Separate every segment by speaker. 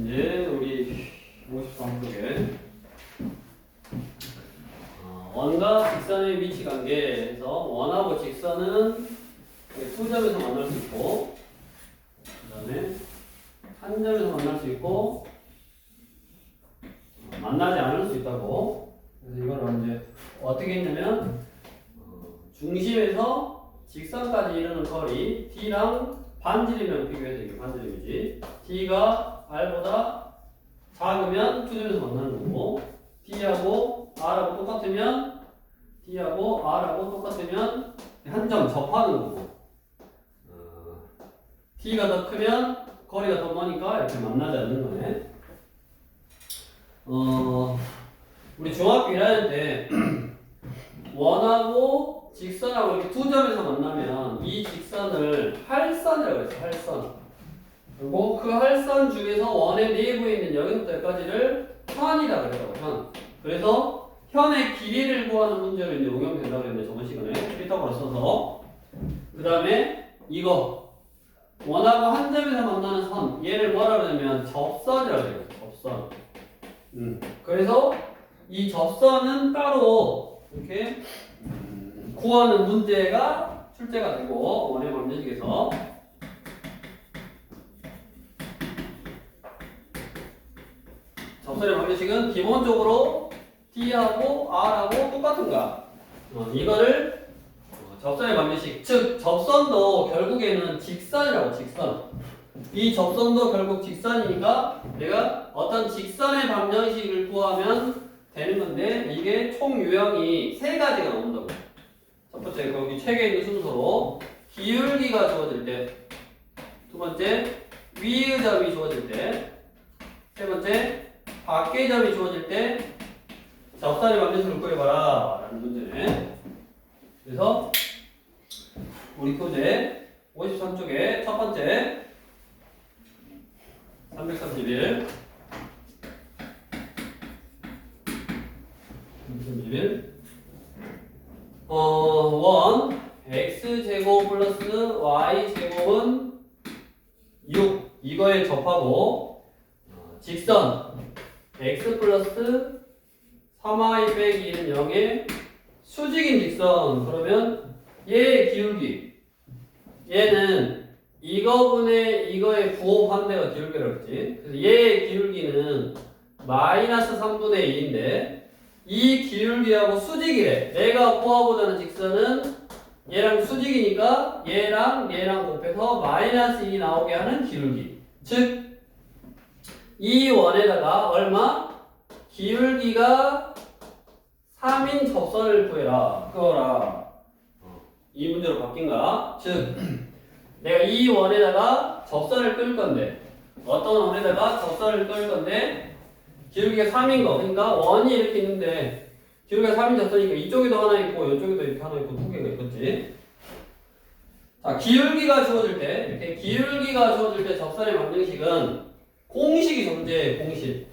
Speaker 1: 이제 우리 53쪽에 원과 직선의 위치 관계에서 원하고 직선은 두 점에서 만날 수 있고, 그 다음에 한 점에서 만날 수 있고, 만나지 않을 수 있다고. 그래서 이거를 이제 어떻게 했냐면 중심에서 직선까지 이르는 거리 D랑 반지름이랑 비교해서 이게 반지름이지. D가 R보다 작으면 두 점에서 만나는 거고, D하고 R하고 똑같으면 D하고 R하고 똑같으면 한 점 접하는 거고, D가 더 크면 거리가 더 머니까 이렇게 만나지 않는 거네. 우리 중학교 1학년 때 원하고 직선하고 이렇게 두 점에서 만나면 이 직선을 할선이라고 했어. 할선. 그리고 그 할선 중에서 원의 내부에 있는 여기부터 여기까지를 현이라고 그랬다고. 현. 그래서 현의 길이를 구하는 문제를 이제 응용된다고 그랬는데 저번 시간에 필터고로 써서 그 다음에 이거 원하고 한 점에서 만나는 선 얘를 뭐라 그러냐면 접선이라고 해요. 접선. 그래서 이 접선은 따로 이렇게 구하는 문제가 출제가 되고 원의 방정식에서 접선의 방정식은 기본적으로 D하고 R하고 똑같은가? 이거를 접선의 방정식, 즉 접선도 결국에는 직선이라고. 직선. 이 접선도 결국 직선이니까 내가 어떤 직선의 방정식을 구하면 되는 건데 이게 총 유형이 세 가지가 나온다고. 첫 번째 거기 책에 있는 순서로 기울기가 주어질 때, 두 번째 위의 점이 주어질 때, 세 번째 밖의 점이 주어질 때 접선의 방정식을 구해봐라 라는 문제네. 그래서 우리 교재 53쪽에 첫 번째 331 원 x제곱 플러스 y제곱은 6 이거에 접하고 직선 x 플러스 3y 빼기 1은 0의 수직인 직선. 그러면 얘의 기울기 얘는 이거분의 이거의 부호반대가 기울기라고 했지. 그래서 얘의 기울기는 마이너스 3분의 2인데 이 기울기하고 수직이래. 내가 구하고자 하는 직선은 얘랑 수직이니까 얘랑 곱해서 마이너스 2 나오게 하는 기울기. 즉 이 원에다가 얼마? 기울기가 3인 접선을 구해라. 그거라. 이 문제로 바뀐가? 즉 내가 이 원에다가 접선을 끌 건데, 어떤 원에다가 접선을 끌 건데 기울기가 3인 거. 그러니까 원이 이렇게 있는데 기울기가 3인 접선이니까 이쪽에도 하나 있고 이쪽에도 이렇게 하나 있고 두 개가 있겠지. 자, 기울기가 주어질 때, 이렇게 기울기가 주어질 때 접선의 방정식은 공식이 존재해. 공식.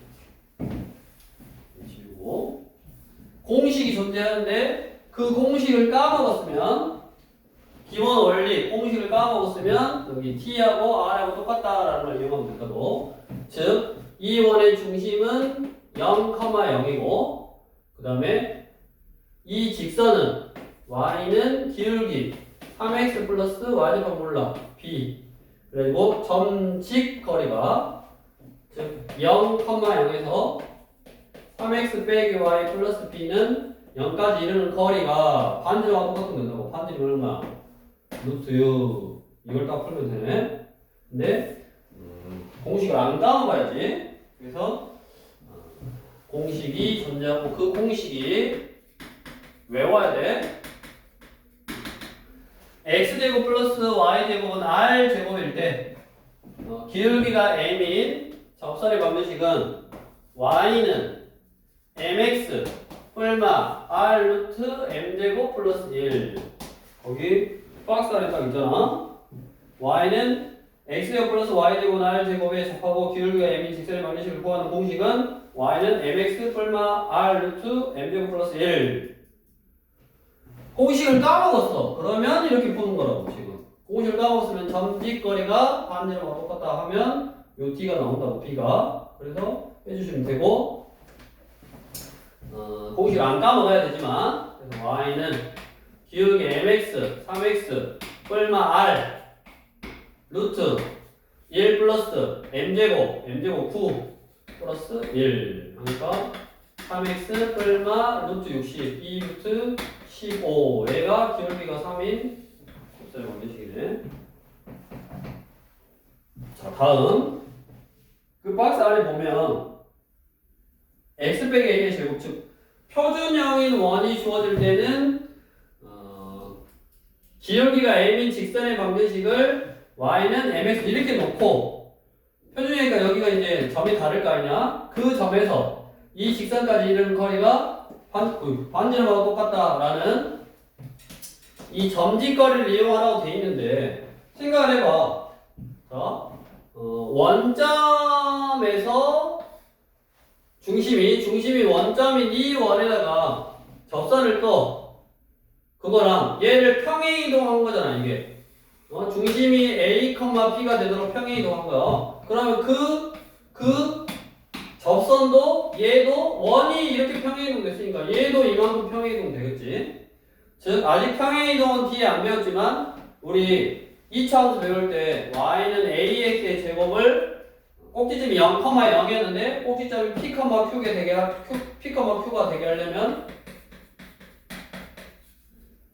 Speaker 1: 지우고 공식이 존재하는데 그 공식을 까먹었으면, 기본 원리 공식을 까먹었으면 여기 T하고 R하고 똑같다라는 걸 이용하면 되거든. 즉, 이 원의 중심은 0,0이고 그 다음에 이 직선은 Y는 기울기 3x 플러스 Y제곱 몰라 B, 그리고 점직 거리가 즉 0,0에서 3x 빼기 Y 플러스 B는 0까지 이르는 거리가 반지름하고 똑같으면 된다고. 반지름 얼마? 루트 6. 이걸 딱 풀면 되네. 근데 공식을 안 까먹어야지. 그래서 공식이 존재하고 그 공식이 외워야 돼. x제곱 플러스 y제곱은 r제곱일 때 기울기가 m인 접선의 방정식은 y는 mx 얼마? r 루트 m제곱 플러스 1. 거기 박스 안에 딱 있잖아. y는 x제곱 플러스 y제곱 r제곱에 접하고 기울기가 m인 직선의 방정식을 구하는 공식은 y는 mx 얼마? r 루트 m제곱 플러스 1. 공식을 까먹었어. 그러면 이렇게 푸는 거라고. 지금 공식을 까먹었으면 점직거리가 반지름하고 똑같다 하면 요 D가 나온다고 B가. 그래서 빼주시면 되고 공식 안 까먹어야 되지만 그래서 Y는 기울기 mx 3x 뿔마 r 루트 1 플러스 m제곱 9 플러스 1 그러니까 3x 뿔마 루트 60 2 루트 15 얘가 기울기가 3인 접선의 방정식이네. 자 다음 그 박스 안에 보면 x 빼기 a의 제곱 즉 표준형인 원이 주어질 때는 기울기가 m인 직선의 방정식을 y는 mx 이렇게 놓고 표준형이니까 여기가 이제 점이 다를 거 아니냐 그 점에서 이 직선까지 이르는 거리가 반지름하고 똑같다라는 이 점짓거리를 이용하라고 돼 있는데 생각을 해봐. 자, 원점에서 중심이 원점인 이 원에다가 접선을 떠 그거랑 얘를 평행 이동한 거잖아 이게. 중심이 A, P가 되도록 평행 이동한 거야. 그러면 그 접선도 얘도 원이 이렇게 평행 이동 됐으니까 얘도 이만큼 평행 이동 되겠지. 즉 아직 평행 이동은 뒤에 안 배웠지만 우리 2차원에서 배울 때 y는 ax의 제곱을 꼭지점이 0,0이었는데 꼭지점이 P가 되게 하려면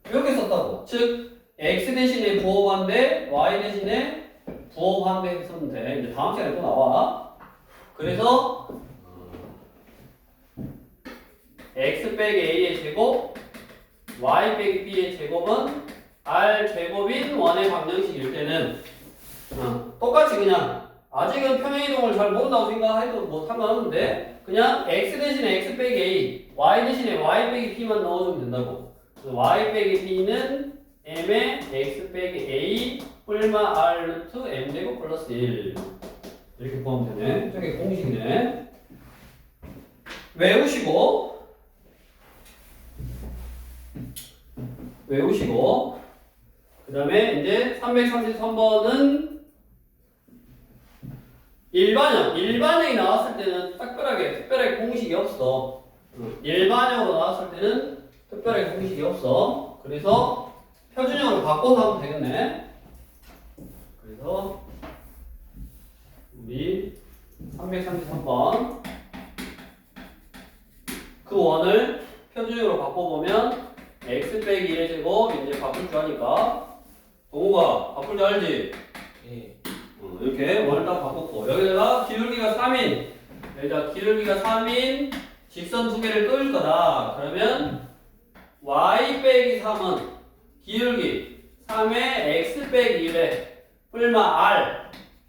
Speaker 1: 이렇게 썼다고. 즉 x 대신에 부호반대 y 대신에 부호반대 쓰면 돼. 이제 다음 시간에 또 나와. 그래서 x 빼기 a의 제곱 y 빼기 b의 제곱은 r 제곱인 원의 방정식일 때는 똑같이 그냥 아직은 평행이동을 잘 모른다고 생각해도 뭐 상관없는데 그냥 x 대신에 x 빼기 a y 대신에 y 빼기 b만 넣어주면 된다고. 그래서 y 빼기 b는 m의 x 빼기 a 뿔마 r 루트 m제곱 플러스 1 이렇게 구하면 되네. 저게 공식이네. 외우시고 그 다음에 이제 333번은 일반형이 나왔을 때는 특별하게 공식이 없어. 일반형으로 나왔을 때는 특별하게 공식이 없어. 그래서 표준형으로 바꿔서 하면 되겠네. 그래서 우리 333번 그 원을 표준형으로 바꿔보면 x 빼기 1의 제곱 이제 바꿀 줄 아니까 동우가 바꿀 줄 알지?
Speaker 2: 예.
Speaker 1: 이렇게 원을 딱 바꿨고 여기다가 기울기가 3인 여기다 기울기가 3인 직선 두 개를 끄을 거다. 그러면 y 빼기 3은 기울기 3의 x 빼기 1의 뿔마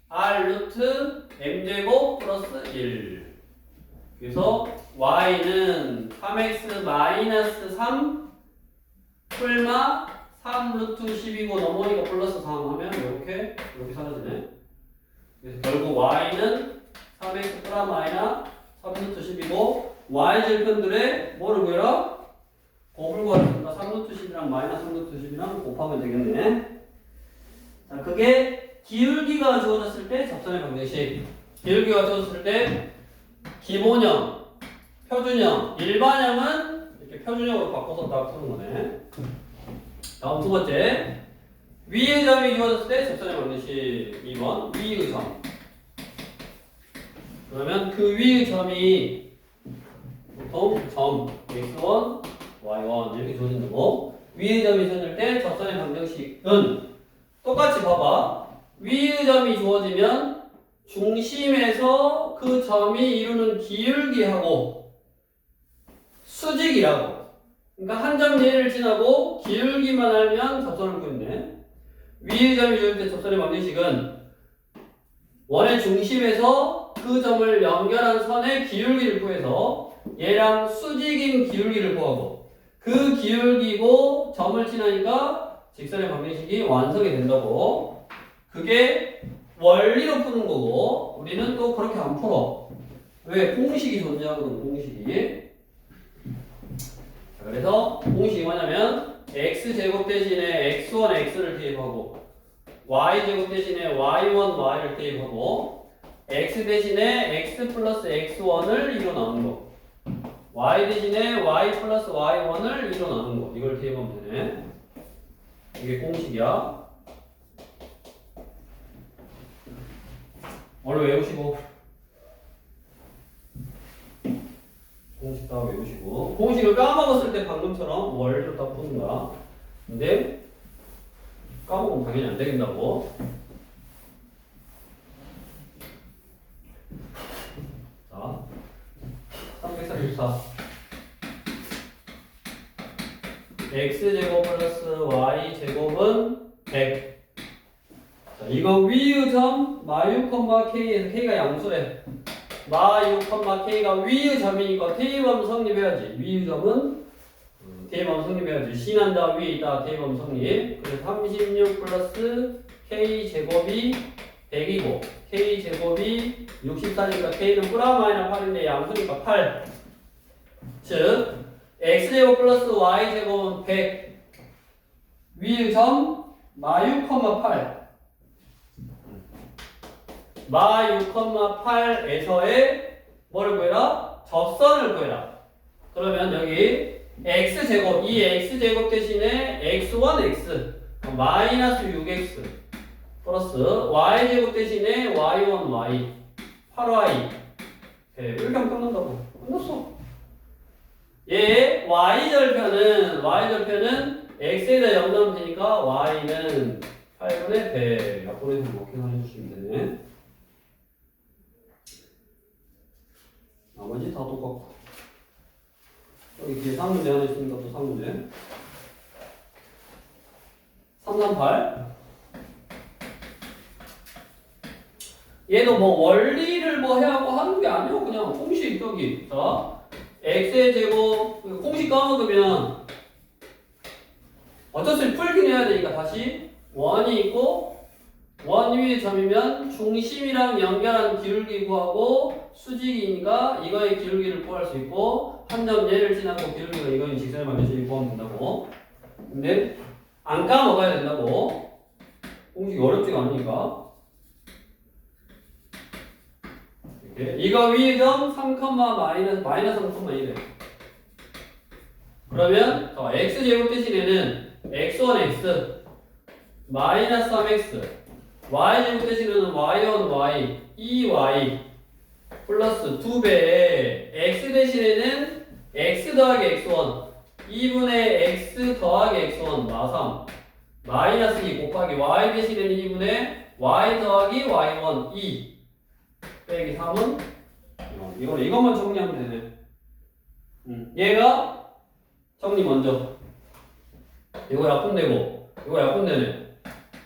Speaker 1: r 루트 m제곱 플러스 1 그래서 y는 3x 마이너스 3 뿔마 3 루트 10이고 넘어오니까 플러스 3 하면 이렇게 사라지네. 그래서 결국 y는 3x 플라 마이너 3 루트 10이고 y 절편들의 뭐를 구해라? 곱을 구하니까 3 루트 10이랑 마이너스 3 루트 10이랑 곱하면 되겠네. 자, 그게 기울기가 주어졌을 때 접선의 방정식. 기울기가 주어졌을 때 기본형, 표준형, 일반형은 이렇게 표준형으로 바꿔서 딱 푸는 거네. 다음 두 번째. 위의 점이 주어졌을 때 접선의 방정식 2번. 위의 점. 그러면 그 위의 점이 보통 점 x1, y1 이렇게 주어진 거고 위의 점이 주어질 때 접선의 방정식은 똑같이 봐봐. 위의 점이 주어지면 중심에서 그 점이 이루는 기울기하고 수직이라고. 그러니까 한 점 예를 지나고 기울기만 알면 접선을 구했네. 위의 점이 주어질 때 접선의 방정식은 원의 중심에서 그 점을 연결한 선의 기울기를 구해서 얘랑 수직인 기울기를 구하고 그 기울기고 점을 지나니까 직선의 방정식이 완성이 된다고. 그게 원리로 푸는 거고 우리는 또 그렇게 안 풀어. 왜? 공식이 존재하거든. 공식이. 자, 그래서 공식이 뭐냐면 x제곱 대신에 x1 x를 대입하고 y제곱 대신에 y1 y를 대입하고 x 대신에 x 플러스 x1을 2로 나눈 거. y 대신에 y 플러스 y1을 2로 나눈 거. 이걸 대입하면 되네. 이게 공식이야. 얼른 외우시고. 공식 다 외우시고. 공식을 까먹었을 때 방금처럼 원리로 딱 푸는 거야. 근데 까먹으면 당연히 안 되겠다고. 자, 344. x제곱 플러스 y제곱은 100. 자, 이거 위의 점 마유 컴마 k에서 k가 양수래. 마유 컴마 k가 위의 점이니까 대입하면 성립해야지. 위의 점은 대입하면 성립해야지. 신한다 위에 있다 대입하면 성립. 그래서 36 플러스 k제곱이 100이고 k제곱이 64니까 k는 플러스 마이너스 8인데 양수니까 8. 즉 x제곱 플러스 y제곱은 100. 위의 점 마유 컴마 8. 마 6,8에서의 뭐를 구해라? 접선을 구해라. 그러면 여기 x제곱, 이 x제곱 대신에 x1x 마이너스 6x 플러스 y제곱 대신에 y1y 8y 이렇게 하면 끝난다고. 끝났어. 얘 y절편은 x에다 0 넣으면 되니까 y는 8분의 100 약분해서 뭐 계산해 주시면 되네. 나머지 다 똑같고. 여기 뒤에 3문제 하나 있으니까 또 3문제. 338. 얘도 뭐 원리를 뭐 해야 하고 하는 게 아니고 그냥 공식 여기. 자, x의 제곱 공식 까먹으면 어쩔 수 없이 풀긴 해야 되니까 다시 원이 있고 원 위의 점이면 중심이랑 연결한 기울기 구하고 수직이니까 이거의 기울기를 구할 수 있고 한 점 얘를 지나고 기울기가 이거의 직선을 만들어서 구하면 된다고. 근데 안 까먹어야 된다고. 공식이 어렵지가 않으니까. 이렇게. 이거 위의 점 3, 마이너스 3,1에. 그러면 x제곱 대신에는 x1x 마이너스 3x y제곱 대신에는 y1y 2y 플러스 2배에 x 대신에는 x 더하기 x1 2분의 x 더하기 x1 마3 마이너스 2 곱하기 y 대신에는 2분의 y 더하기 y1 2 빼기 3은 이것만 정리하면 되네. 얘가 정리 먼저. 이거 약분되고 이거 약분되네.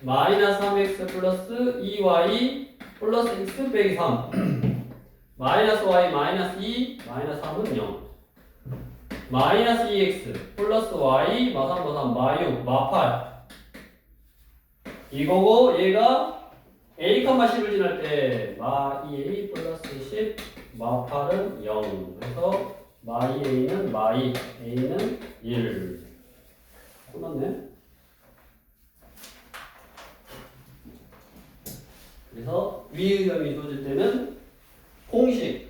Speaker 1: 마이너스 3x 플러스 2y 플러스 x 빼기 3 마이너스 y 마이너스 2 마이너스 3은 0 마이너스 2x 플러스 y 마 3 마 3 마 6 마 8 이거고 얘가 a, 10을 지날 때 마 2a 플러스 10 마 8은 0 그래서 마 2a는 마 2 a는 1 끝났네. 그래서 위의 점이 이루어질 때는 공식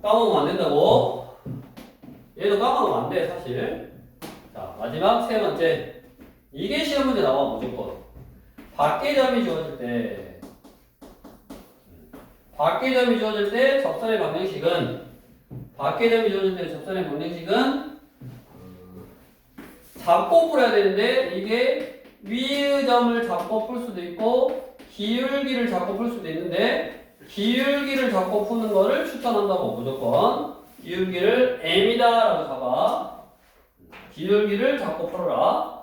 Speaker 1: 까먹으면 안 된다고. 얘도 까먹으면 안 돼 사실. 자 마지막 세 번째. 이게 시험 문제 나와 무조건. 밖의 점이 주어질 때 밖의 점이 주어질 때 접선의 방정식은 밖의 점이 주어질 때 접선의 방정식은 잡고 풀어야 되는데 이게 위의 점을 잡고 풀 수도 있고 기울기를 잡고 풀 수도 있는데 기울기를 잡고 푸는 거를 추천한다고. 무조건 기울기를 m이다 라고 잡아. 기울기를 잡고 풀어라.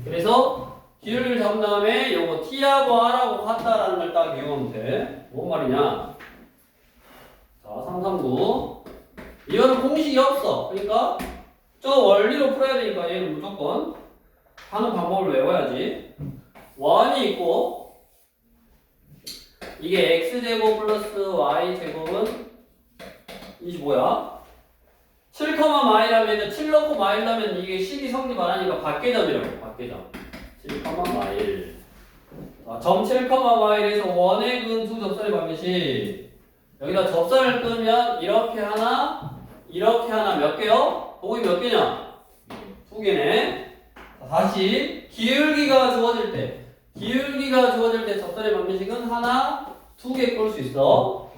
Speaker 1: 그래서 기울기를 잡은 다음에 요거 t하고 r하고 같다라는 걸 딱 이용하면 돼. 뭔 말이냐. 자 339 이거는 공식이 없어. 그러니까 저 원리로 풀어야 되니까 얘는 무조건 하는 방법을 외워야지. 원이 있고 이게 x제곱 플러스 y제곱은 이게 뭐야? 7, 마일하면 7 넣고 마일하면 이게 식이 성립 안 하니까 밖의 점이라고. 밖의 점 7, 마일 점 7,y에서 원의 근 두 접선의 반드시 여기다 접선을 끄면 이렇게 하나 몇 개요? 도구이 몇 개냐? 두 개네. 다시 기울기가 주어질 때 접선의 방정식은 하나, 두 개 꿀 수 있어.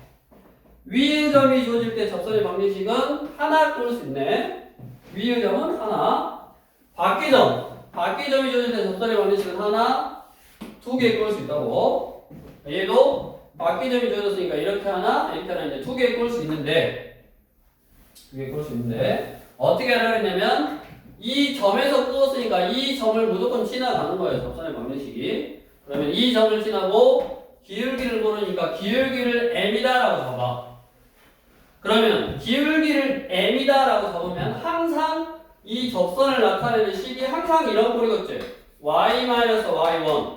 Speaker 1: 위의 점이 주어질 때 접선의 방정식은 하나 꿀 수 있네. 위의 점은 하나. 밖의 점이 주어질 때 접선의 방정식은 하나, 두 개 꿀 수 있다고. 얘도 밖의 점이 주어졌으니까 이렇게 하나 이제 두 개 꿀 수 있는데 어떻게 하려고 했냐면 이 점에서 끄었으니까 이 점을 무조건 지나가는 거예요. 접선의 방정식이. 그러면 이 점을 지나고 기울기를 모르니까 기울기를 m이다라고 잡아. 그러면 기울기를 m이다라고 잡으면 항상 이 접선을 나타내는 식이 항상 이런 꼴이겠지. y-y1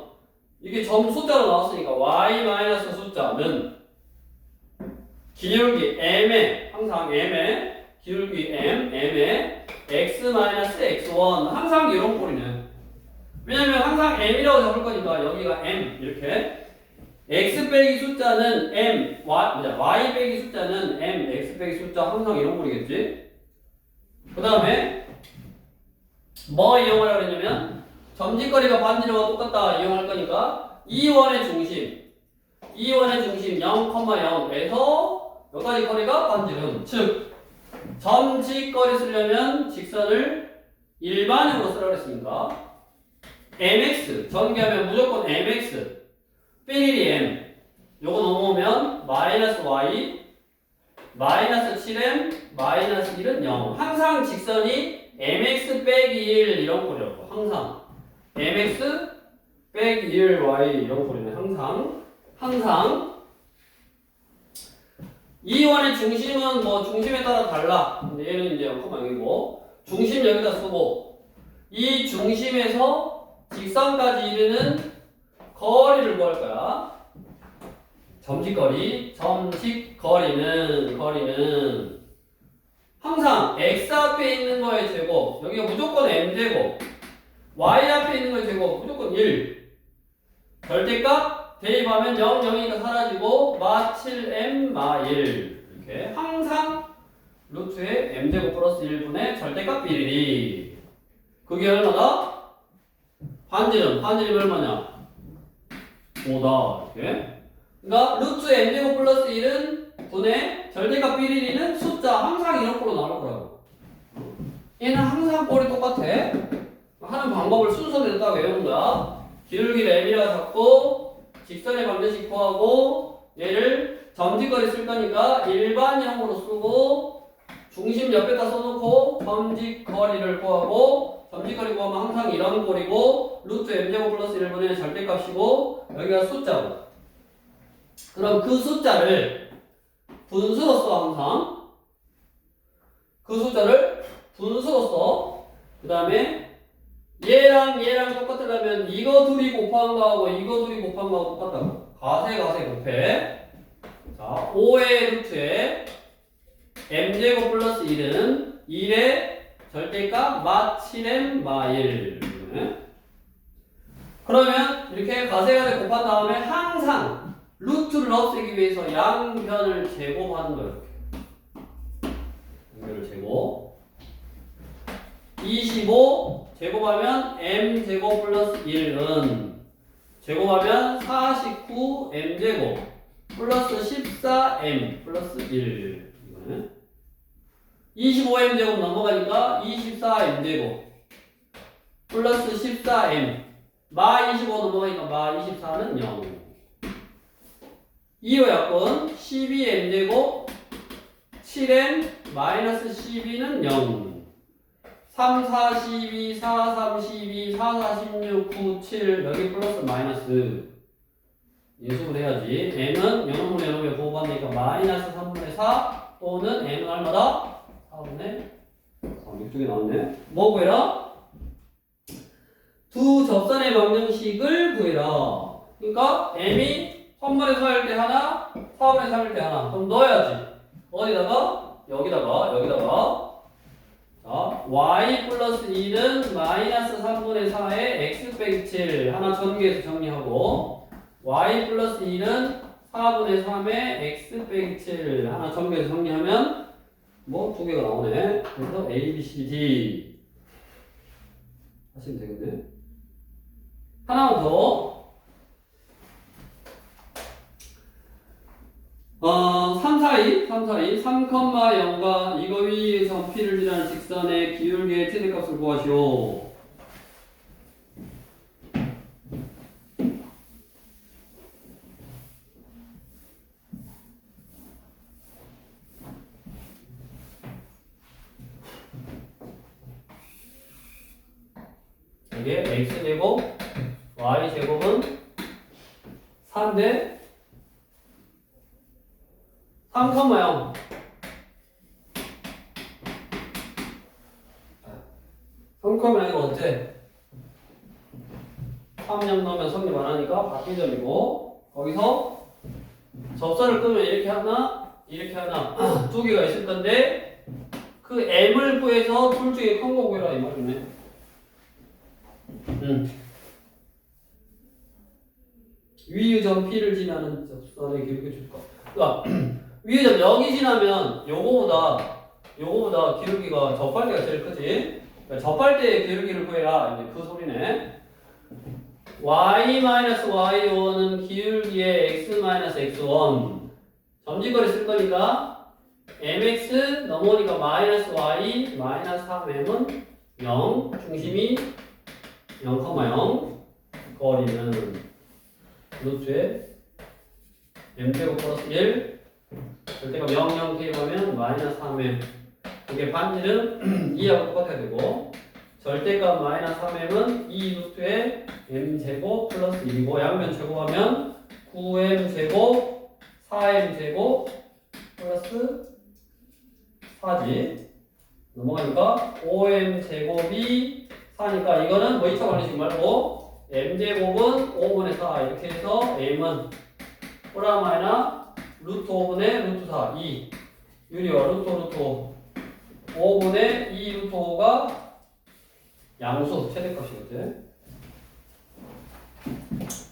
Speaker 1: 이게 점 숫자로 나왔으니까 y- 숫자는 기울기 m에 항상 m에 기울기 m에 x-x1 항상 이런 꼴이네. 왜냐면 항상 m이라고 잡을 거니까 여기가 m 이렇게 x 빼기 숫자는 m y 빼기 숫자는 m x 빼기 숫자 항상 이런 꼴이겠지. 그 다음에 뭐 이용하려고 했냐면 점진거리가 반지름과 똑같다 이용할 거니까 이 원의 중심 0,0에서 여기까지 거리가 반지름. 즉 점직거리 쓰려면 직선을 일반형으로 쓰라고 했으니까 mx 전개하면 무조건 mx 삐리리 m 요거 넘어오면 마이너스 y 마이너스 7m 마이너스 1은 0. 항상 직선이 mx 빼기 1 이런 꼴이라고. 항상 mx 빼기 1y 이런 꼴이네. 항상 이 원의 중심은 뭐 중심에 따라 달라. 근데 얘는 이제 0,0이고 중심 여기다 쓰고 이 중심에서 직선까지 이르는 거리를 구할 거야. 거리는 항상 x 앞에 있는 거의 제곱 여기가 무조건 m제곱 y 앞에 있는 거의 제곱 무조건 1 절대값 대입하면 0, 0이니까 사라지고 마 7m 마 1 이렇게 항상 루트에 m제곱 플러스 1분의 절대값 비리리. 그게 얼마다? 반지름 얼마냐? 5다 이렇게. 그러니까 루트 m제곱 플러스 1은 분의 절대값 비리리는 숫자 항상 이런 꼴로 나올 거라고. 얘는 항상 꼴이 똑같아. 하는 방법을 순서대로 딱 외우는 거야. 기울기를 m이라고 잡고 직선의 방정식 구하고 얘를 점직거리 쓸 거니까 일반형으로 쓰고 중심 옆에다 써놓고 점직거리를 구하고 점직거리 구하면 항상 이런 꼴이고 루트 m제곱 플러스 1분의 절대값이고 여기가 숫자고. 그럼 그 숫자를 분수로 써. 항상 그 숫자를 분수로 써. 그 다음에 얘랑 똑같으려면 이거 둘이 곱한 거하고 이거 둘이 곱한 거하고 똑같다고. 가세 곱해. 자, 5의 루트에 m제곱 플러스 1은 1의 절대값 마 7m 마 1. 그러면 이렇게 가세 곱한 다음에 항상 루트를 없애기 위해서 양변을 제곱하는 거예요. 양변을 제곱. 25 제곱하면 m제곱 플러스 1은 제곱하면 49 m제곱 플러스 14m 플러스 1. 이거는 25m제곱 넘어가니까 24m제곱 플러스 14m 마 25 넘어가니까 마 24는 0. 2호약분 12m제곱 7m 마이너스 12는 0. 3, 4, 12, 4, 3, 12, 4, 4, 16, 9, 7 여기 플러스 마이너스 인수분 해야지. m은 0분의 보호받으니까 마이너스 3분의 4 또는 m은 얼마다? 4분의 3. 이쪽에 나왔네. 뭐 구해라? 두 접선의 방정식을 구해라. 그러니까 m이 3분의 4일 때 하나 4분의 3일 때 하나. 그럼 넣어야지. 어디다가? 여기다가 y 플러스 1은 마이너스 3분의 4에 x 빼기 7 하나 전개해서 정리하고 y 플러스 1은 4분의 3에 x 빼기 7 하나 전개해서 정리하면 뭐 두 개가 나오네. 그래서 a, b, c, d 하시면 되겠네. 하나만 더 3, 4, 2, 3,0과 이거 위에서 P를 지나는 직선의 기울기의 최대값을 구하시오. 이게 x제곱, y제곱은 4인데 3,0 3,0이 어때? 3점 넣으면 성립 안 하니까 바뀌점이고 거기서 접선을 끄면 이렇게 하나 두 개가 있을 건데 그 m을 구해서 둘 중에 큰 거 구해라 이 말이네. 위의 점 P를 지나는 접선의 기울기 줄 거. 그러니까 위의 점 여기 지나면 요거보다 기울기가 접할 때가 제일 크지. 그러니까 접할 때의 기울기를 구해라 이제 그 소리네. y-y1은 기울기의 x-x1 점진거리 쓸 거니까 mx 넘어오니까 -y -3m은 0 중심이 0,0 거리는 루트에 m제곱 플러스 1 절대값 0, 0 대입하면 -3m 이게 반지름 2하고 똑같아야 되고 절대값 -3m은 2 루트에 m제곱 플러스 1이고 양면 제곱하면 9m제곱 4m제곱 플러스 4지 넘어가니까 5m제곱이 4니까 이거는 뭐 2차 관리식 말고 m제곱은 5분의 4 이렇게 해서 m은 호라마이나 루트 5분의 루트 4 2 유리와 루트 5분의 2 루트 5가 양수 최대값이거든.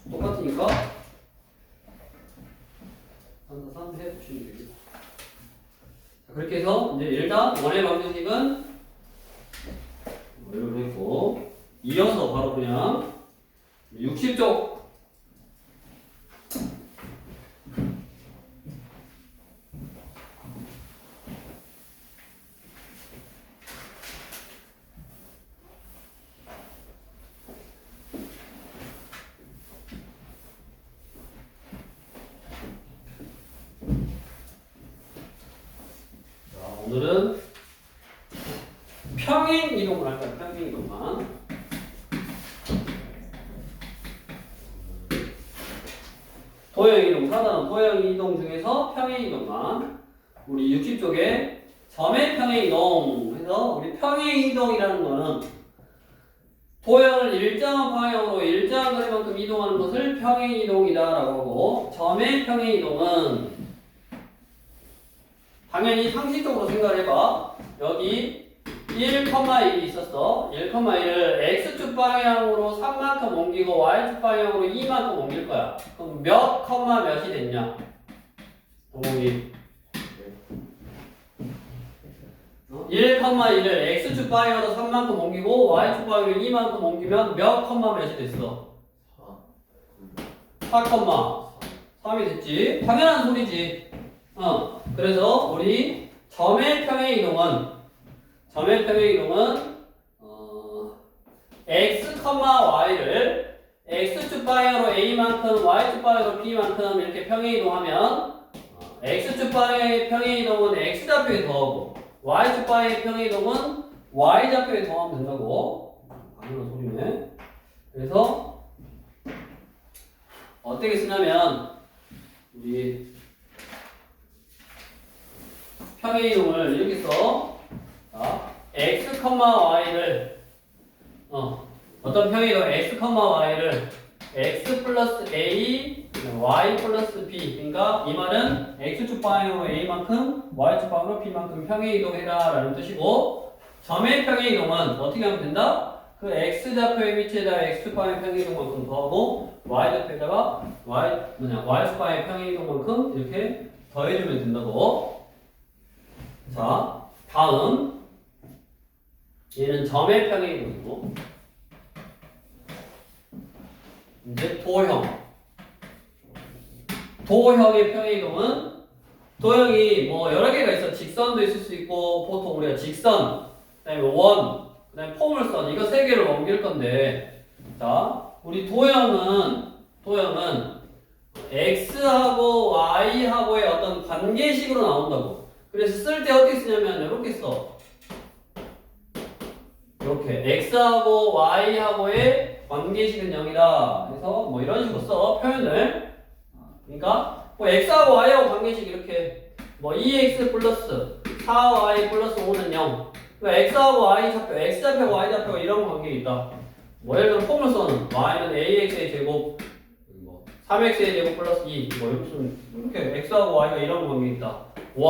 Speaker 1: 똑같으니까 3 해주시면 되겠다. 그렇게 해서 이제 일단 원의 방정식은 이렇게 했고 이어서 바로 그냥 60쪽 오늘은 평행 이동을 할까요? 평행 이동만. 도형 이동, 사단은 도형 이동 중에서 평행 이동만. 우리 60쪽에 점의 평행 이동 해서 우리 평행 이동이라는 거는 도형을 일정한 방향으로 일정한 거리만큼 이동하는 것을 평행 이동이다라고 하고 점의 평행 이동은 당연히 상식적으로 생각을 해봐. 여기 1,1이 있었어. 1,1을 x축 방향으로 3만큼 옮기고 y축 방향으로 2만큼 옮길 거야. 그럼 몇 컴마 몇이 됐냐? 동욱이 1,1을 x축 방향으로 3만큼 옮기고 y축 방향으로 2만큼 옮기면 몇 컴마 몇이 됐어? 4,3이 됐지? 당연한 소리지. 그래서 우리 점의 평행 이동은 x, y를 x축 방향으로 a만큼 y축 방향으로 b만큼 이렇게 평행 이동하면 x축 방향의 평행 이동은 x좌표에 더하고 y축 방향의 평행 이동은 y좌표에 더하면 된다고. 당연한 소리네. 그래서 어떻게 쓰냐면 우리 평행 이동을 이렇게 써. x, y를 어떤 평행 이동 x, y를 x 플러스 a, y 플러스 b. 그러니까 이 말은 x축 방향으로 a만큼, y축 방향으로 b만큼 평행 이동해라 라는 뜻이고 점의 평행이동은 어떻게 하면 된다? 그 x좌표의 위치에다가 x축방의 평행이동만큼 더하고 y좌표에다가 y축방의 평행이동만큼 이렇게 더해주면 된다고. 자, 다음 얘는 점의 평행이동이고 이제 도형의 평행이동은 도형이 뭐 여러 개가 있어. 직선도 있을 수 있고 보통 우리가 직선, 그다음에 원, 그다음에 포물선 이거 세 개를 옮길 건데 자, 우리 도형은 x하고 y하고의 어떤 관계식으로 나온다고. 그래서 쓸 때 어떻게 쓰냐면 이렇게 써. 이렇게 x하고 y하고의 관계식은 0이다. 그래서 뭐 이런 식으로 써 표현을. 그러니까 뭐 x하고 y하고 관계식 이렇게 뭐 2x 플러스 4y 플러스 5는 0. 그러니까 x하고 y 좌표, x 좌표하고 y 좌표가 이런 관계가 있다. 뭐 예를 들어 포물선은 y는 ax의 제곱, 뭐 3x의 제곱 플러스 2, 뭐 이렇게 x하고 y가 이런 관계가 있다. 1,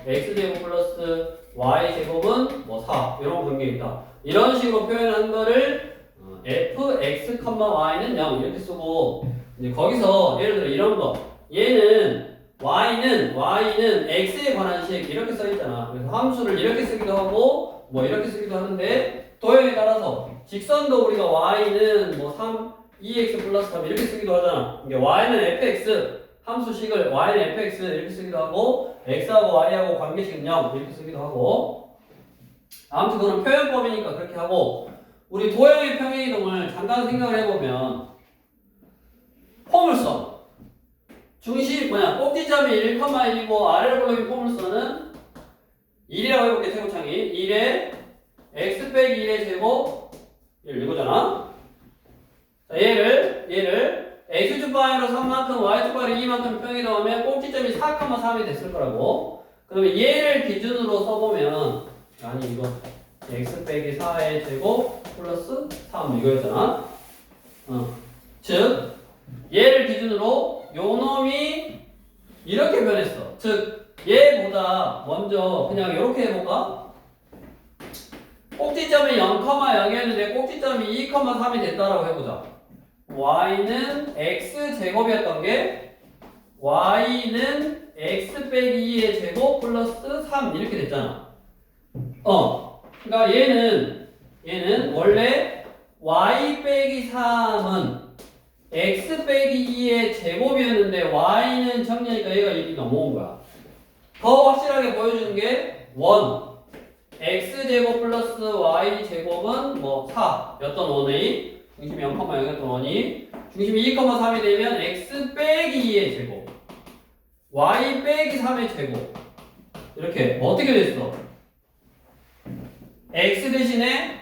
Speaker 1: x 제곱 플러스 y 제곱은 뭐 4, 이런 관계가 있다. 이런 식으로 표현한 거를 fx, y는 0 이렇게 쓰고 이제 거기서 예를 들어 이런 거 얘는 y는 x에 관한 식 이렇게 써 있잖아. 그래서 함수를 이렇게 쓰기도 하고 뭐 이렇게 쓰기도 하는데 도형에 따라서 직선도 우리가 y는 뭐 2x 플러스 3 이렇게 쓰기도 하잖아. 이게 y는 fx 함수식을 y는 fx 이렇게 쓰기도 하고 x하고 y하고 관계식은 0 이렇게 쓰기도 하고 아무튼 그건 표현법이니까 그렇게 하고 우리 도형의 평행이동을 잠깐 생각을 해보면 포물선 중심 꼭지점이 1,1이고 아래로 볼록인 포물선은 1이라고 해볼게. 세모창이 1에 x 빼기 1의 제곱 1 이거잖아. 자, 얘를 x축방향으로 3만큼 y축방향으로 2만큼 평이동하면 꼭지점이 4,3이 됐을 거라고. 그러면 얘를 기준으로 써보면 아니 이거 x 빼기 4의 제곱 플러스 3 이거였잖아. 즉 얘를 기준으로 요 놈이 이렇게 변했어. 즉 얘보다 먼저 그냥 이렇게 해볼까? 꼭지점이 0,0이었는데 꼭지점이 2,3이 됐다라고 해보자. y는 x제곱이었던 게 y는 x 빼기 2의 제곱 플러스 3 이렇게 됐잖아. 그러니까 얘는 원래 y 빼기 3은 x 빼기 2의 제곱이었는데 y는 정리하니까 얘가 이렇게 넘어온 거야. 더 확실하게 보여주는 게 1 x제곱 플러스 y제곱은 뭐 4였던 원이 중심이 0,0였던 원이 중심이 2,3이 되면 x 빼기 2의 제곱 y 빼기 3의 제곱 이렇게 어떻게 됐어? x 대신에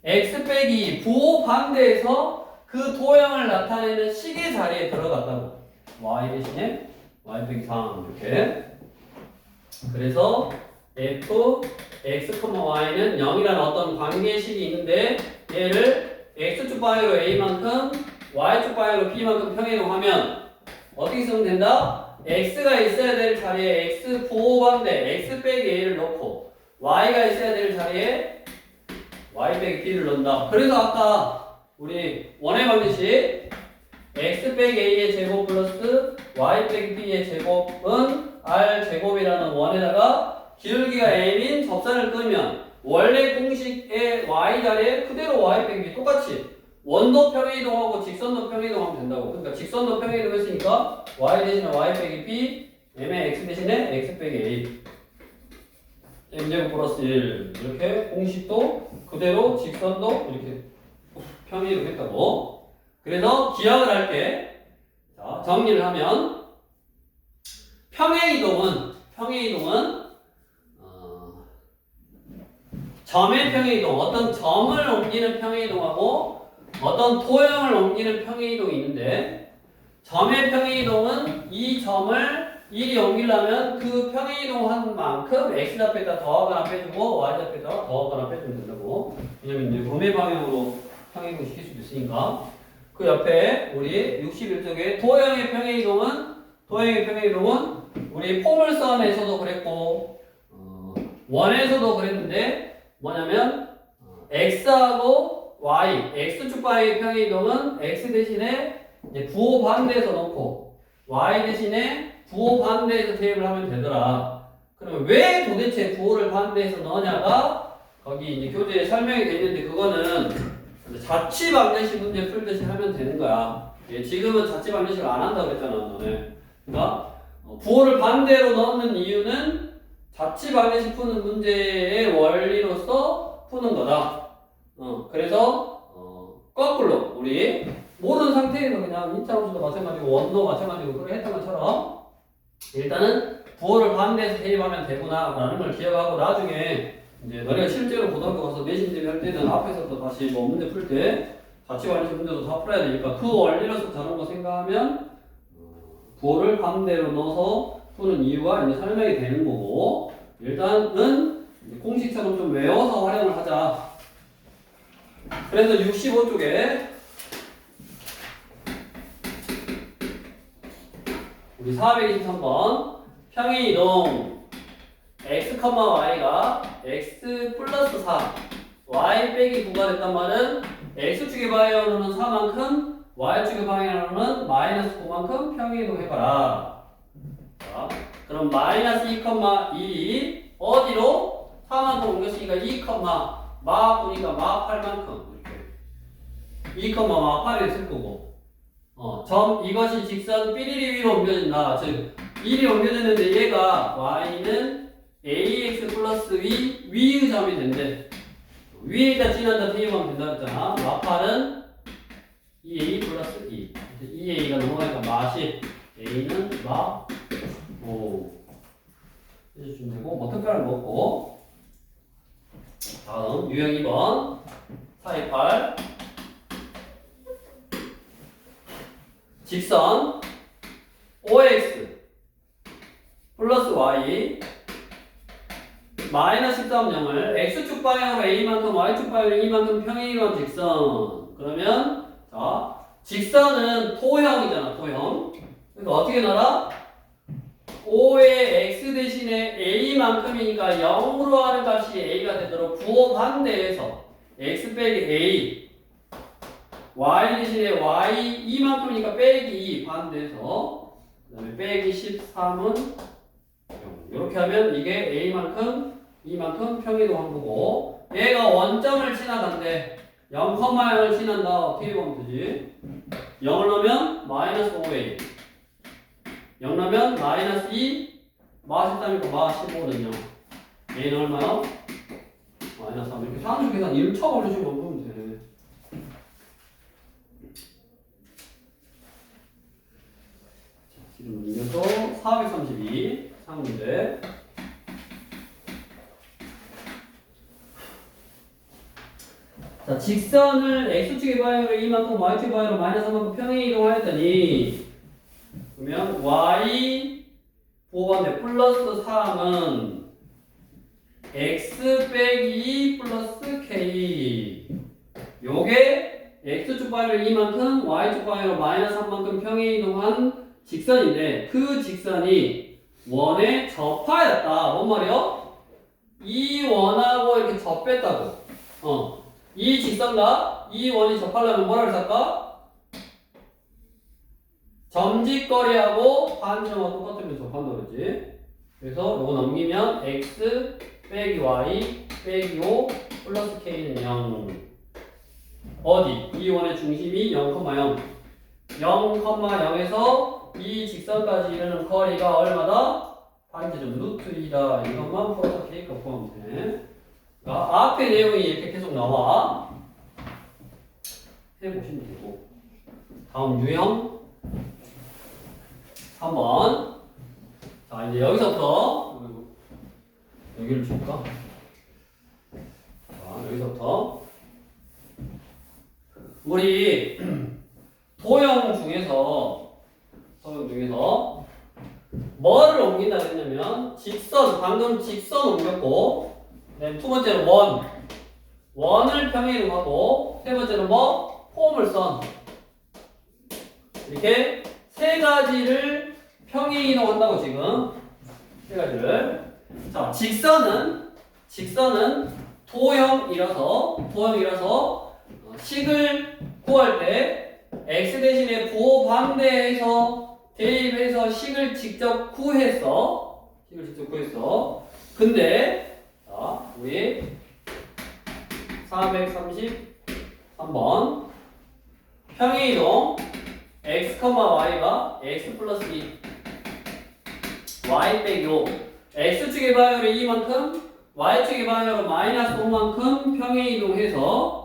Speaker 1: x 빼기 2 부호 반대에서 그 도형을 나타내는 식의 자리에 들어갔다고. y 대신에 y 빼기 3 이렇게. 그래서 f x, y는 0이라는 어떤 관계식이 있는데 얘를 x축 방향으로 a만큼 y축 방향으로 b만큼 평행이동하면 어떻게 쓰면 된다? x가 있어야 될 자리에 x 부호 반대 x 빼기 a를 넣고 y가 있어야 될 자리에 y 빼기 b를 넣는다. 그래서 아까 우리 원의 방정식 x 빼기 a의 제곱 플러스 y 빼기 b의 제곱은 r 제곱이라는 원에다가 기울기가 m인 접선을 끄면 원래 공식의 y 자리에 그대로 y 빼기 b 똑같이 원도 평행이동하고 직선도 평행이동하면 된다고. 그러니까 직선도 평행이동 했으니까 y 대신에 y 빼기 b m의 x 대신에 x 빼기 a m제곱 플러스 1 이렇게 공식도 그대로 직선도 이렇게 평행이동 했다고. 그래서 기억을 할게. 자, 정리를 하면 평행이동은 점의 평행이동, 어떤 점을 옮기는 평행이동하고 어떤 도형을 옮기는 평행이동이 있는데 점의 평행이동은 이 점을 일이 옮기려면 그 평행이동한 만큼 x좌표에다 더하거나 빼주고 y좌표에다 더하거나 빼주면 된다고. 왜냐면 이제 음의 방향으로 평행이동 시킬 수도 있으니까. 그 옆에 우리 61쪽에 도형의 평행이동은 우리 포물선에서도 그랬고 원에서도 그랬는데 뭐냐면 x하고 y, x축 방향의 평행이동은 x 대신에 이제 부호 반대에서 넣고 y 대신에 부호 반대에서 대입을 하면 되더라. 그러면 왜 도대체 부호를 반대에서 넣냐가 거기 이제 교재에 설명이 돼 있는데 그거는 자취 방정식 문제 풀듯이 하면 되는 거야. 지금은 자취 방정식을 안 한다고 그랬잖아, 너네. 그러니까 부호를 반대로 넣는 이유는 자취 방정식 푸는 문제의 원리로서 푸는 거다. 그래서 거꾸로 우리 모르는 상태에서 그냥 인차함수도 마찬가지고 원도 마찬가지고 그렇게 했던 것처럼 일단은 부호를 반대해서 대입하면 되구나 라는 걸 기억하고 나중에 이제 너네가 실제로 고등학교 가서 내신 대비 할 때는 앞에서도 다시 뭐 문제 풀 때 자취 관련 문제도 다 풀어야 되니까 그 원리로서 저런 거 생각하면 부호를 반대로 넣어서 푸는 이유가 이제 설명이 되는 거고 일단은 공식처럼 좀 외워서 활용을 하자. 그래서 65쪽에 우리 423번 평행이동 x, y가 x 플러스 4 y 빼기 9가 됐단 말은 x축의 방향으로는 4만큼 y축의 방향으로는 마이너스 9만큼 평행이동 해봐라. 자, 그럼 마이너스 2,1이 어디로? 4만큼 옮겼으니까 2, 마 9니까 마 8만큼 이렇게 2, 마 8이 쓸 거고 점 이것이 직선 삐리리 위로 옮겨진다. 즉 1이 옮겨졌는데 얘가 y는 ax 플러스 위의 점이 된대. 위에다 지난다 대입하면 된다 했잖아. 마 8은 2a 플러스 2 2a가 넘어가니까 마 10 a는 마 5 해주시면 되고 뭐 특별한 거 없고 다음 유형 2번 428 직선 OX 플러스 Y 마이너스 13,0을 X축 방향으로 A만큼 Y축 방향으로 E만큼 평행이동한 직선. 그러면 자 직선은 토형이잖아. 토형. 그러니까 어떻게 넣어라? O의 X 대신에 A만큼이니까 0으로 하는 값이 A가 되도록 부호 반대에서 X 빼기 A y 대신에 y 이만큼이니까 빼기 2 반대에서 그 다음에 빼기 13은 0 이렇게 하면 이게 a만큼 이만큼 평행이동한 거고 얘가 원점을 지나간대 0,0을 지난다. 어떻게 보면 되지? 0을 넣으면 마이너스 5a 0 넣으면 마이너스 2 마 13이고 마 15는 0 a는 얼마요? 마이너스 3 이렇게 상수 계산 1차 걸리시면 보면 돼. 지금 이겨서 432 상문제. 자, 직선을 x축의 방향으로 이만큼 y축의 방향으로 마이너스 3만큼 평행 이동하였더니 그러면 y 보반대 플러스 3은 x 빼기 2 플러스 k 요게 x축 방향으로 이만큼 y축 방향으로 마이너스 3만큼 평행 이동한 직선인데 그 직선이 원에 접하였다. 뭔 말이요? 이 원하고 이렇게 접했다고. 이 직선과 이 원이 접하려면 뭐라고 할까? 점직거리하고 반지름하고 똑같으면 접한다 그러지. 그래서 요거 넘기면 x 빼기 y 빼기 5 플러스 k는 0. 어디? 이 원의 중심이 0,0 0,0에서 이 직선까지 이르는 거리가 얼마다? 반지름 루트 2다. 이것만 풀어서 K 곱하면 돼. 그러니까 앞에 내용이 이렇게 계속 나와. 해보시면 되고. 다음 유형 3번. 자, 이제 여기서부터 여기를 줄까? 자, 여기서부터 우리 도형 중에서 뭐를 옮긴다 했냐면 직선, 방금 직선 옮겼고 두 번째는 원을 평행이동하고 세 번째는 뭐? 포물선. 이렇게 세 가지를 평행이동한다고 지금 세 가지를. 자, 직선은 도형이라서 식을 구할 때 x 대신에 부호 반대해서 대입해서 식을 직접 구했어. 근데 자, 우리 433번 평행이동 x, y가 x 플러스 2 y 빼기 5 x축의 방향으로 2만큼 y축의 방향으로 마이너스 5만큼 평행이동해서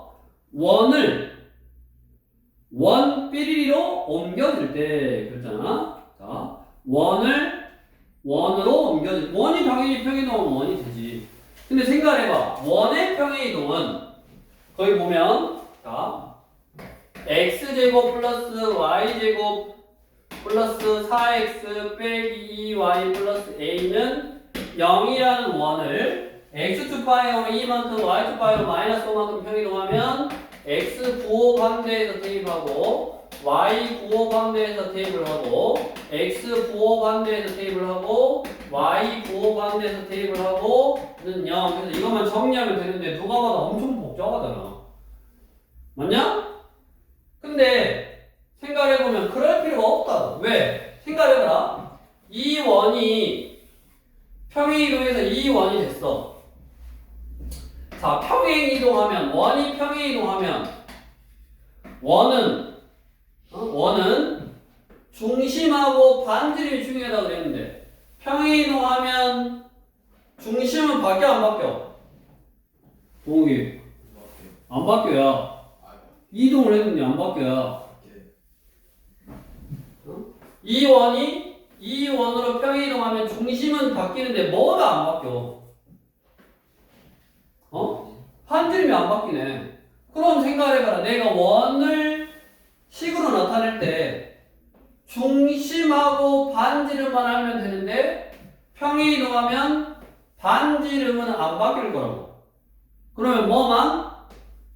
Speaker 1: 원 삐리리로 옮겨질 때 그랬잖아. 자, 원으로 옮겨질 원이 당연히 평행이동은 원이 되지. 근데 생각해봐. 원의 평행이동은 거기 보면 자 x제곱 플러스 y제곱 플러스 4x 빼기 2y 플러스 a는 0이라는 원을 x축 방향으로 2만큼 y축 방향으로 마이너스 5만큼 평이동하면 x 부호 반대에서 대입하고 y 부호 반대에서 대입을 하고 x 부호 반대에서 대입을 하고 y 부호 반대에서 대입을 하고는 0. 그래서 이것만 정리하면 되는데 누가 봐도 엄청 복잡하잖아. 맞냐? 근데 생각해보면 그럴 필요가 없다. 왜? 생각해봐라. 이 원이 평행이동해서 이 원이 됐어. 자, 평행이동하면 원이 평행이동하면 원은 중심하고 반지름이 중요하다고 그랬는데 평행이동하면 중심은 바뀌어 안 바뀌어? 동욱이 안 바뀌어요. 이동을 했는데 안 바뀌어요. 이 원으로 평행이동하면 중심은 바뀌는데 뭐가 안 바뀌어? 반지름이 안 바뀌네. 그럼 생각해봐라. 내가 원을 식으로 나타낼 때 중심하고 반지름만 하면 되는데 평행이동하면 반지름은 안 바뀔 거라고. 그러면 뭐만?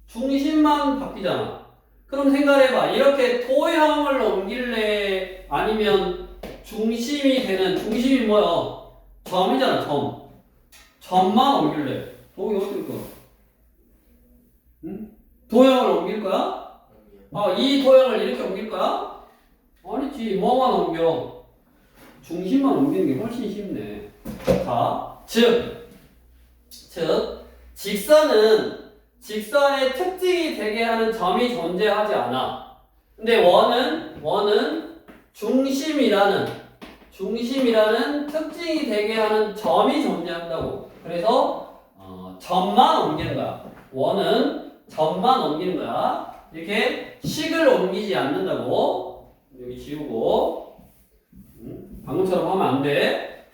Speaker 1: 중심만 바뀌잖아. 그럼 생각해봐. 이렇게 도형을 옮길래 아니면 중심이 뭐야? 점이잖아. 점만 옮길래. 도형이 어떨 거야? 응? 도형을 옮길 거야? 이 도형을 이렇게 옮길 거야? 아니지. 뭐만 옮겨? 중심만 옮기는 게 훨씬 쉽네. 자, 즉 직선의 특징이 되게 하는 점이 존재하지 않아. 근데 원은 중심이라는 특징이 되게 하는 점이 존재한다고. 그래서 점만 옮기는 거야. 원은 점만 옮기는 거야. 이렇게 식을 옮기지 않는다고. 여기 지우고 방금처럼 하면 안 돼.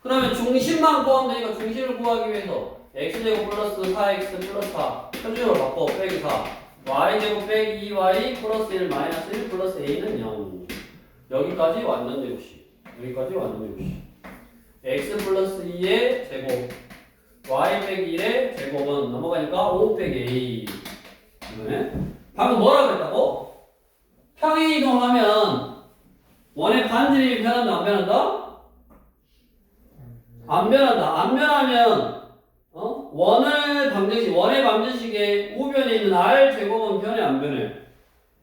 Speaker 1: 그러면 중심만 구하면 되니까 중심을 구하기 위해서 x제곱 플러스 4x 플러스 4 표준으로 바꿔 빼기 4 y제곱 빼기 2y 플러스 1 마이너스 1 플러스 a는 0. 여기까지 완전 제곱식. x 플러스 2의 제곱 y 빼기 1의 제곱은 넘어가니까 5 빼기 a. 그다음에 방금 뭐라 그랬다고? 평행이동하면 원의 반지름이 변한다 안 변한다? 안 변하면 원의 방정식의 우변에 있는 r 제곱은 변해 안 변해?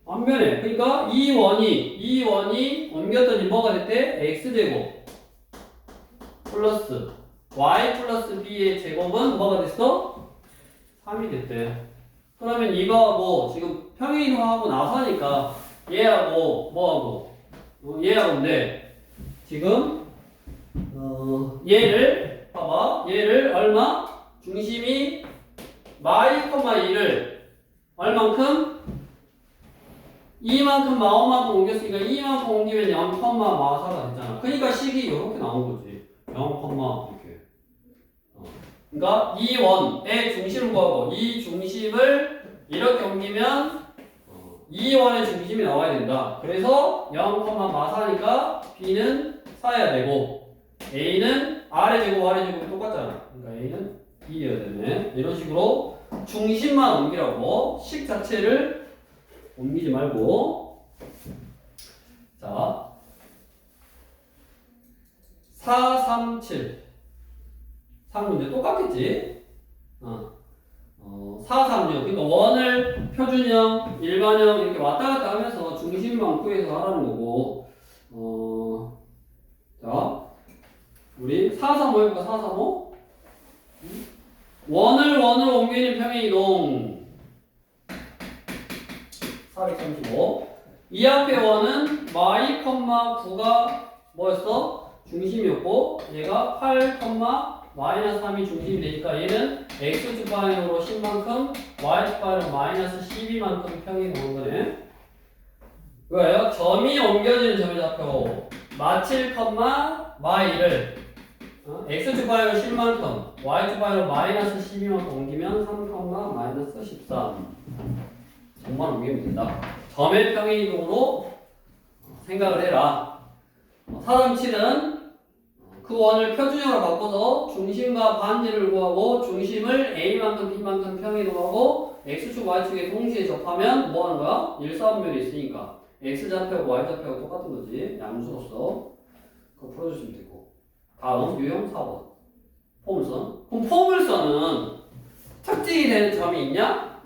Speaker 1: 안 변해. 그러니까 이 원이 옮겼더니 뭐가 됐대? x 제곱 플러스 y 플러스 b의 제곱은 뭐가 됐어? 3이 됐대. 그러면 이거하고 지금 평행이동하고 나서니까 얘하고 뭐하고 얘하고인데 지금 얘를 봐봐. 얘를 얼마? 중심이 마이, 2를 얼만큼? 2만큼 마오만큼 옮겼으니까 2만큼 옮기면 0, 마사가 됐잖아. 그러니까 식이 이렇게 나온 거지. 0, 이렇게. 그러니까 이 원의 중심을 구하고 이 중심을 이렇게 옮기면 이 원의 중심이 나와야 된다. 그래서 0, 마사니까 b는 4여야 되고 a는 아래 제곱 똑같잖아. 그러니까 a는 2여야 되네. 이런 식으로 중심만 옮기라고. 식 자체를 옮기지 말고. 자, 4, 3, 7 3문제 똑같겠지? 4, 3, 6. 그러니까 원을 표준형, 일반형 이렇게 왔다 갔다 하면서 중심만 구해서 하라는 거고. 자, 우리 4, 3, 5 해볼까? 4, 3, 5? 원으로 옮기는 평행이동 435. 이 앞에 원은 y, 9가 뭐였어? 중심이었고 얘가 8, 마이너스 3이 중심이 되니까 얘는 x축 방향으로 10만큼 y축 방향으로 마이너스 12만큼 평행이 오는 거네. 왜요? 점이 옮겨지는 점의 좌표 마7, 마2를 x축 방향으로 10만큼 y축 방향으로 마이너스 12만큼 옮기면 3, 마이너스 13 점만 옮기면 된다. 점의 평행이동으로 생각을 해라. 437은 그 원을 표준형으로 바꿔서 중심과 반지를 구하고 중심을 A만큼 B만큼 평행이동하고 X축, Y축에 동시에 접하면 뭐 하는 거야? 일사분면이 있으니까 X좌표하고 Y좌표하고 똑같은 거지. 양수로서 그거 풀어주시면 되고. 다음 유형 4번 포물선. 그럼 포물선은 특징이 되는 점이 있냐?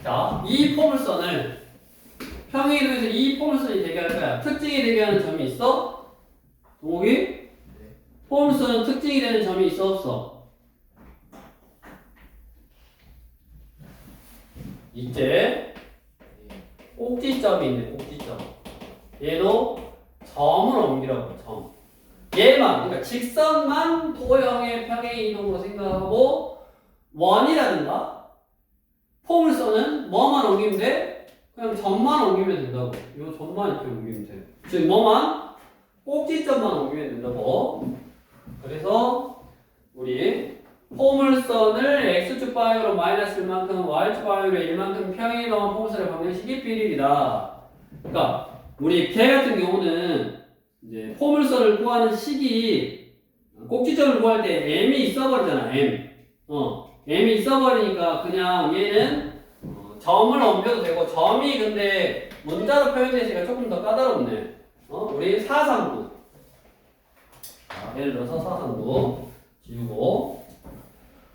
Speaker 1: 자, 이 포물선을 평행이동에서 이 포물선이 되게 할 거야. 특징이 되게 하는 점이 있어? 동욱이? 네. 포물선은 특징이 되는 점이 있어 없어? 이제 꼭지점이 있네. 꼭지점. 얘도 점을 옮기라고. 점. 얘만 그러니까 직선만 도형의 평행이동으로 생각하고 원이라든가 포물선은 뭐만 옮기면 돼? 그냥 점만 옮기면 된다고. 이 점만 이렇게 옮기면 돼. 즉 뭐만? 꼭지점만 옮기면 된다고. 그래서 우리 포물선을 x축 방향으로 마이너스 1만큼 y축 방향으로 1만큼 평행이동한 포물선을 방정식이 비례이다. 그러니까 우리 걔 같은 경우는 이제 포물선을 구하는 식이 꼭지점을 구할 때 m이 있어버리잖아. m이 있어버리니까 그냥 얘는 점을 옮겨도 되고 점이 근데 문자로 표현되니까 조금 더 까다롭네. 우리 439. 예를 들어서 439 지우고.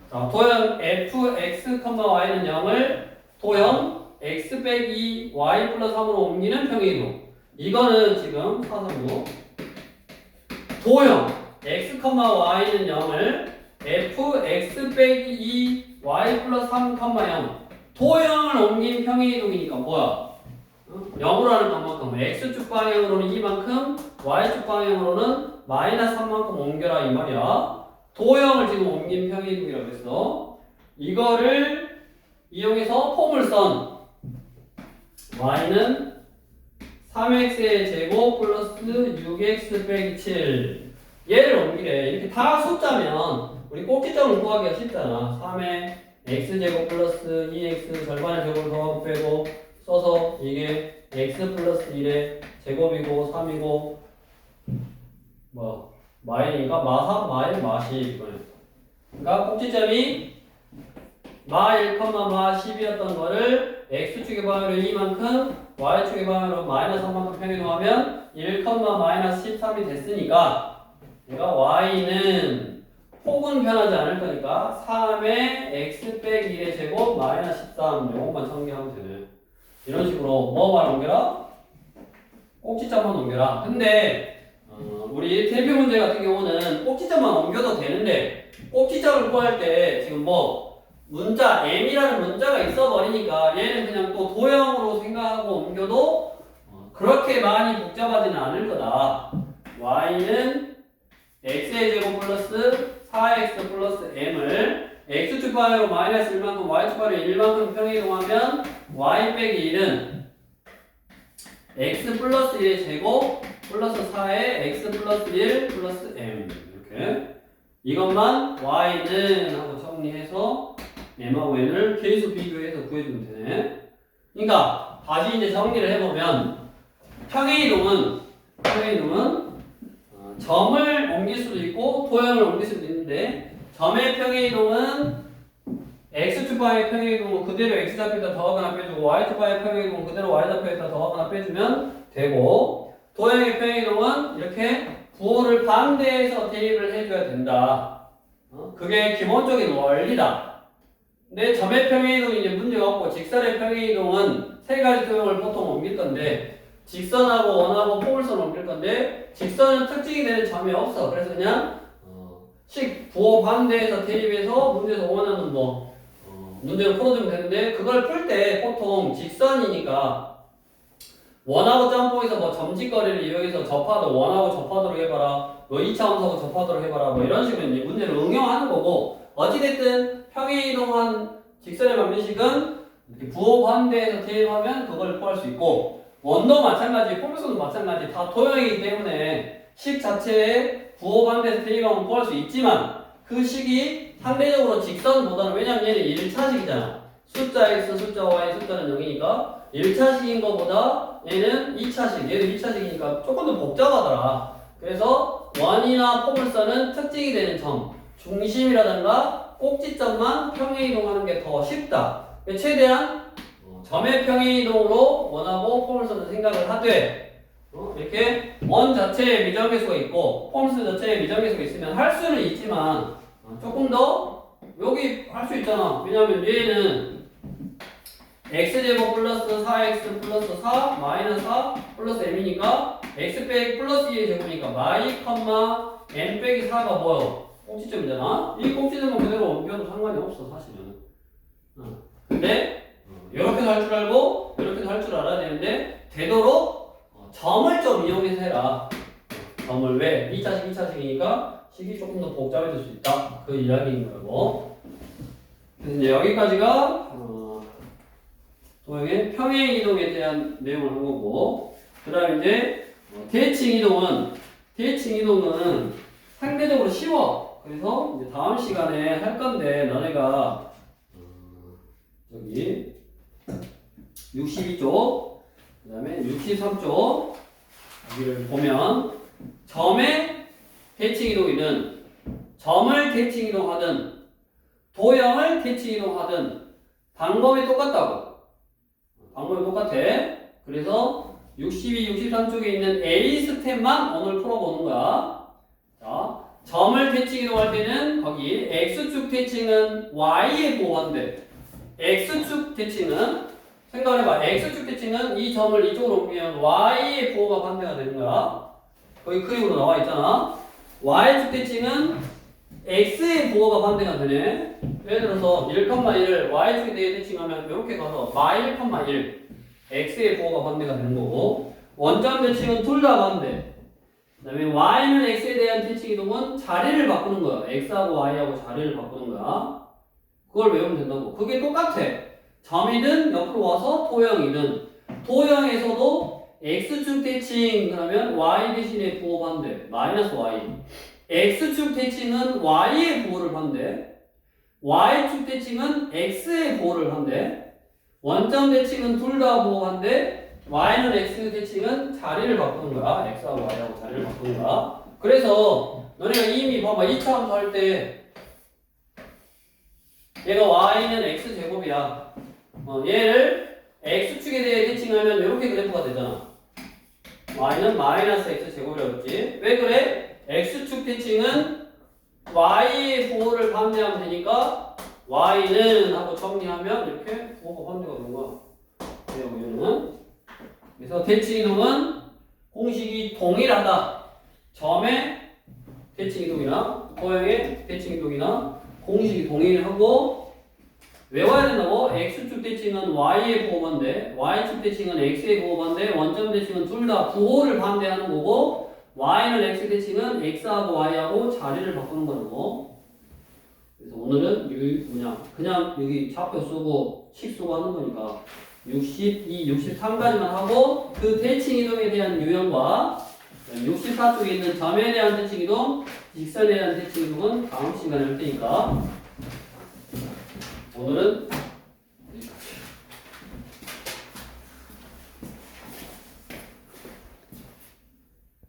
Speaker 1: 자, 도형 fx, y는 0을 도형 x 빼기 y 플러스 3으로 옮기는 평행이동. 이거는 지금 439. 도형 x, y는 0을 fx 빼기 2 y 플러스 3, 0. 도형을 옮긴 평행이동이니까 뭐야? 0으로 하는 것만큼 x축 방향으로는 2만큼 y축 방향으로는 마이너스 3만큼 옮겨라 이 말이야. 도형을 지금 옮긴 평행이동이라고 했어. 이거를 이용해서 포물선 y는 3x의 제곱 플러스 6x 빼기 7 얘를 옮기래. 이렇게 다 숫자면 우리 꼭지점을 구하기가 쉽잖아. 3의 x제곱 플러스 2x 절반의 제곱을 더하고 빼고 써서 이게 x 플러스 1의 제곱이고 3이고 뭐 마이니까 마3, 마1, 마10 그러니까 꼭지점이 마1, 마10이었던 거를 x축의 방향으로 2만큼 y축의 방향으로 마이너스 3만큼 평행이동하면 1, 마이너스 13이 됐으니까 그러니까 y는 폭은 변하지 않을 거니까 3의 x 빼기 1의 제곱 마이너스 13 이것만 정리하면 되네. 이런 식으로 뭐만 옮겨라? 꼭지점만 옮겨라. 근데 우리 대표 문제 같은 경우는 꼭지점만 옮겨도 되는데 꼭지점을 구할 때 지금 뭐 문자 m이라는 문자가 있어 버리니까 얘는 그냥 또 도형으로 생각하고 옮겨도 그렇게 많이 복잡하지는 않을 거다. y는 x의 제곱 플러스 4x 플러스 m을 x축 방향으로 마이너스 1만큼 y축 방향으로 1만큼 평행이동하면 y 빼기 1은 x 플러스 1의 제곱 플러스 4의 x 플러스 1 플러스 m 이렇게 이것만 y는 하고 정리해서 m하고 n을 계수 비교해서 구해주면 되네. 그러니까 다시 이제 정리를 해보면 평행이동은 점을 옮길 수도 있고 도형을 옮길 수도 있는데 점의 평행이동은 x축 방향의 평행이동은 그대로 x좌표에다 더하거나 빼주고 y축 방향의 평행이동은 그대로 y좌표에다 더하거나 빼주면 되고 도형의 평행이동은 이렇게 부호를 반대해서 대입을 해줘야 된다. 그게 기본적인 원리다. 근데 점의 평행이동이 이제 문제가 없고 직선의 평행이동은 세 가지 도형을 보통 옮길 건데 직선하고 원하고 포물선을 옮길 건데 직선은 특징이 되는 점이 없어. 그래서 그냥 식 부호 반대에서 대입해서 문제에서 원하는 문제를 풀어주면 되는데 그걸 풀 때 보통 직선이니까 원하고 점포에서 점직거리를 이용해서 접하도 원하고 접하도록 해봐라. 2차원하고 접하도록 해봐라. 이런 식으로 이제 문제를 응용하는 거고 어찌됐든 평행이동한 직선의 반비식은 부호 반대에서 대입하면 그걸 구할 수 있고 원도 마찬가지, 포물선도 마찬가지 다 도형이기 때문에 식 자체에 부호 반대에서 대입하면 구할 수 있지만 그 식이 상대적으로 직선보다는 왜냐면 얘는 1차식이잖아. 숫자 x, 숫자 y, 숫자는 0이니까 1차식인 것보다 얘는 2차식, 얘도 2차식이니까 조금 더 복잡하더라. 그래서 원이나 포물선은 특징이 되는 점, 중심이라든가 꼭지점만 평행이동하는 게 더 쉽다. 최대한 점의 평행이동으로 원하고 포물선을 생각을 하되 이렇게 원 자체에 미정계수가 있고 포물선 자체에 미정계수가 있으면 할 수는 있지만 조금 더 여기 할 수 있잖아. 왜냐면 얘는 x제곱 플러스 4x 플러스 4 마이너스 4 플러스 m이니까 x 빼기 플러스 2의 제곱이니까 y 컴마 m 빼기 4가 뭐요? 꼭지점이잖아. 이 꼭지점은 그대로 옮겨도 상관이 없어 사실은. 근데 이렇게도 할 줄 알고 이렇게도 할 줄 알아야 되는데 되도록 점을 좀 이용해서 해라. 점을 왜? 2차식이니까 식이 조금 더 복잡해질 수 있다. 그 이야기인 거고. 그래서 이제 여기까지가 도형의 평행이동에 대한 내용을 한 거고 그 다음에 이제 대칭이동은 상대적으로 쉬워. 그래서 이제 다음 시간에 할 건데 너네가 여기 62쪽 그 다음에 63쪽 여기를 보면 점의 대칭이동이든 점을 대칭이동하든 도형을 대칭이동하든 방법이 똑같다고. 방법이 똑같아. 그래서 62, 63쪽에 있는 A 스텝만 오늘 풀어보는 거야. 자, 점을 대칭이동할 때는 거기 X축 대칭은 Y에 보호한대. X축 대칭은 생각을 해봐. X축 대칭은 이 점을 이쪽으로 옮기면 Y의 부호가 반대가 되는 거야. 거기 그림으로 나와 있잖아. Y축 대칭은 X의 부호가 반대가 되네. 예를 들어서 1,1을 Y축에 대해 대칭하면 이렇게 가서 -1,1 X의 부호가 반대가 되는 거고 원점 대칭은 둘 다 반대. 그 다음에 Y는 X에 대한 대칭 이동은 자리를 바꾸는 거야. X하고 Y하고 자리를 바꾸는 거야. 그걸 외우면 된다고. 그게 똑같아. 점이든 옆으로 와서 도형이든 도형에서도 X축 대칭 그러면 Y 대신에 부호 반대 마이너스 Y X축 대칭은 Y의 부호를 반대 Y축 대칭은 X의 부호를 반대 원점 대칭은 둘 다 부호 반대 Y는 X 대칭은 자리를 바꾸는 거야. X하고 Y하고 자리를 바꾸는 거야. 그래서 너네가 이미 봐봐 2차 함수 할 때 얘가 Y는 X제곱이야. 얘를 X축에 대해 대칭하면 이렇게 그래프가 되잖아. Y는 마이너스 X제곱이라고 했지. 왜 그래? X축 대칭은 Y의 부호를 반대하면 되니까 Y는 하고 정리하면 이렇게 부호가 반대가 되는 거야. 그래서 대칭이동은 공식이 동일하다. 점의 대칭이동이나 도형의 대칭이동이나 공식이 동일하고 외워야 된다고. X축 대칭은 Y의 부호 반대, Y축 대칭은 X의 부호 반대, 원점 대칭은 둘 다 부호를 반대하는 거고 Y는 X 대칭은 X하고 Y하고 자리를 바꾸는 거고. 그래서 오늘은 그냥 여기 좌표 쓰고 식 쓰고 하는 거니까 62, 63까지만 하고 그 대칭이동에 대한 유형과 64쪽에 있는 점에 대한 대칭이동, 직선에 대한 대칭이동은 다음 시간에 할 테니까 오늘은